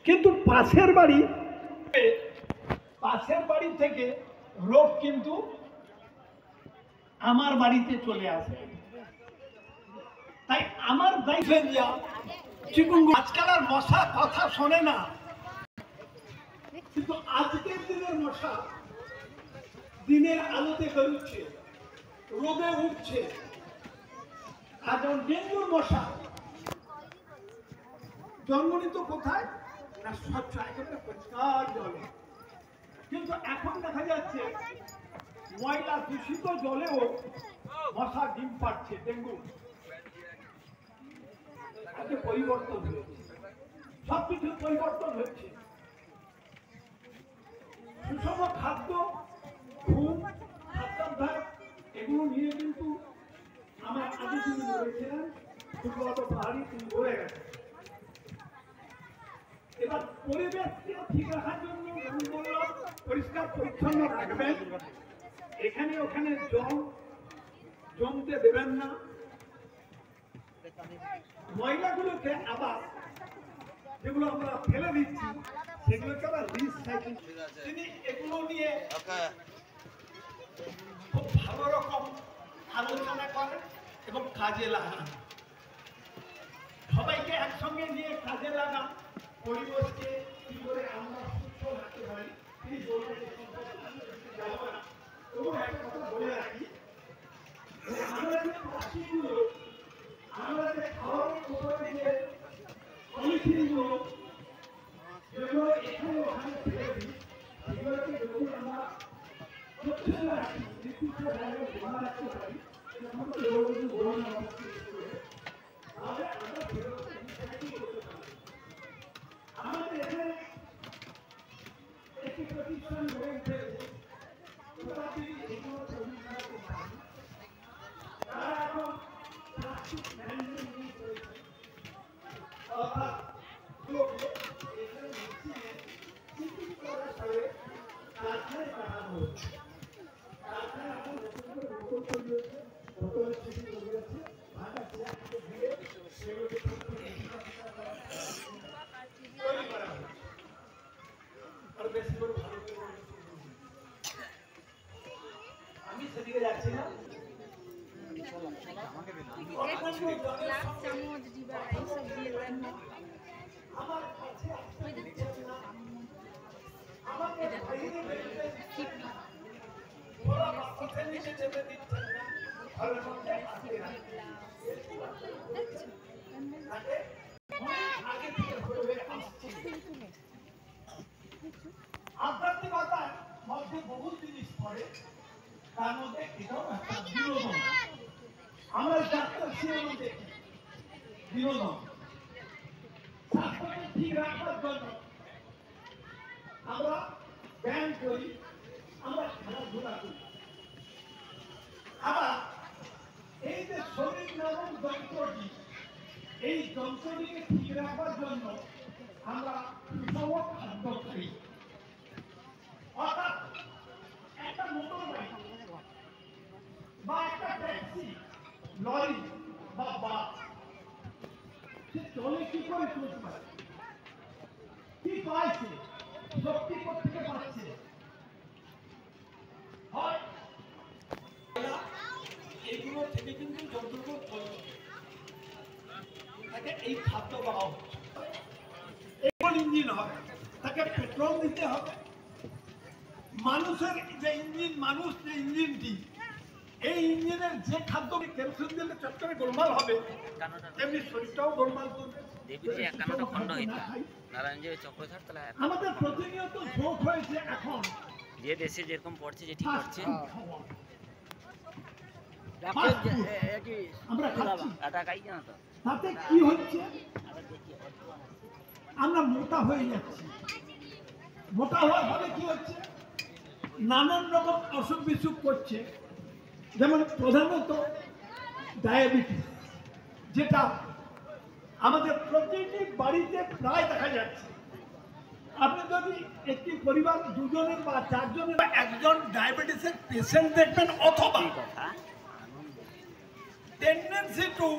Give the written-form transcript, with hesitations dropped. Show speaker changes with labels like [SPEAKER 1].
[SPEAKER 1] কিন্তু পাশের বাড়ি থেকে রোগ কিন্তু আমার বাড়িতে চলে আসে। তাই আমার দায়িত্ব চিকুনগুনিয়া আজকাল আর মশা কথা শোনে না, কিন্তু আজকের দিনের মশা দিনের আলোতে বেরোচ্ছে, রোদে উঠছে। আর যেমন ডেঙ্গুর মশা জন্ম নিত কোথায় না স্বচ্ছ একেবারে পরিষ্কার জলে, কিন্তু এখন দেখা যাচ্ছে ময়লা দূষিত জলেও মশা ডিম পাচ্ছে। ডেঙ্গু আজকে পরিবর্তন হয়েছে, সবকিছু পরিবর্তন হচ্ছে। সুষম খাদ্য, ঘুম, খাদ্যাভ্যাস এগুলো নিয়ে কিন্তু আমার আগে তিনি বলেছিলেন সুব্রত পাহাড়ি, তিনি বলে গেছেন। এবার পরিবেশকে ঠিক রাখার জন্য আমি বললাম পরিষ্কার পরিচ্ছন্ন রাখবেন, এখানে ওখানে জল জমতে দেবেন না, ময়লাগুলোকে আবার যেগুলো আমরা ফেলে দিচ্ছি সেগুলোকে আবার রিসাইকেল, তিনি এগুলো নিয়ে খুব ভালো রকম আলোচনা করেন এবং কাজে লাগান। সবাইকে একসঙ্গে নিয়ে কাজে লাগান, পরিবেশকে কি করে আমরা সুস্থ রাখতে পারি তিনি বলবেন। এবং একটা কথা বলে রাখি, আমরা যে প্লাস্টিকগুলো আমরা যে খাওয়ার উপরে যে পলিথিনগুলো যেগুলো এখানে ওখানে ফেলে দিই, সেগুলোকে যদি আমরা প্রত্যেক রাখি নির্দিষ্ট জায়গায় জমা রাখতে পারি, তাহলে আমাদের এখানে একটি প্রতিষ্ঠান গড়ে উঠেছে, তারা এখন প্লাস্টিক ম্যানেজমেন্ট নিয়ে করেছে, অর্থাৎ কারখানায় পাঠানো হচ্ছে। কারখানা এখন বোতল তৈরি হচ্ছে, বোতলের চিঠি তৈরি হচ্ছে, ভাঙা চেয়ারকে দিয়ে সেগুলোকে তৈরি করা হচ্ছে। আর বেশি করে ভালো করে আমি সেদিকে যাচ্ছি না। আধ্যাত্মিকতার মধ্যে বহু জিনিস পড়ে, তার মধ্যে এটাও একটা বিনোদন। আমরা যাত্রা সিনেমা দেখি, বিনোদন স্বাস্থ্যকে ঠিক রাখার জন্য আমরা ব্যায়াম করি, আমরা খেলাধুলা করি। আবার এই যে শরীর নামক যন্ত্রটি, এই যন্ত্রটিকে ঠিক রাখার জন্য আমরা সুষম খাদ্য খাই। অর্থাৎ একটা মোটর বাইক বা একটা ট্যাক্সি, লরি বা বাস, সে চলে কি করে চলতে পারে, কি পাইছে, শক্তি কোথেকে পাচ্ছে? হয় এইগুলো থেকে কিন্তু যন্ত্রগুলো চলছে, তাকে এই খাদ্য দেওয়া হচ্ছে। এগুলো ইঞ্জিন হবে, তাকে পেট্রোল দিতে হবে। মানুষের যে ইঞ্জিন, মানুষ যে ইঞ্জিনটি, এই ইঞ্জিনের যে খাদ্যকে কেরোসিন দিলে চট্টরে গোলমাল হবে, তেমনি শরীরটাও গোলমাল করবে। আমাদের প্রতিনিয়ত ঝোঁক হয়েছে এখন
[SPEAKER 2] যে দেশে যেরকম পড়ছে, যে ঠিক করছে,
[SPEAKER 1] আমরা তাতে কি হচ্ছে, আমরা মোটা হয়ে যাচ্ছি। মোটা হওয়ার ফলে কি হচ্ছে, নানান রকম অসুখ বিসুখ করছে, যেমন প্রধানত ডায়াবেটিস, যেটা আমাদের প্রতিটি বাড়িতে প্রায় দেখা যাচ্ছে। আপনি যদি একটি পরিবার দুজনের বা চারজনের একজন ডায়াবেটিসের পেশেন্ট দেখবেন, অথবা টেন্ডেন্সি টু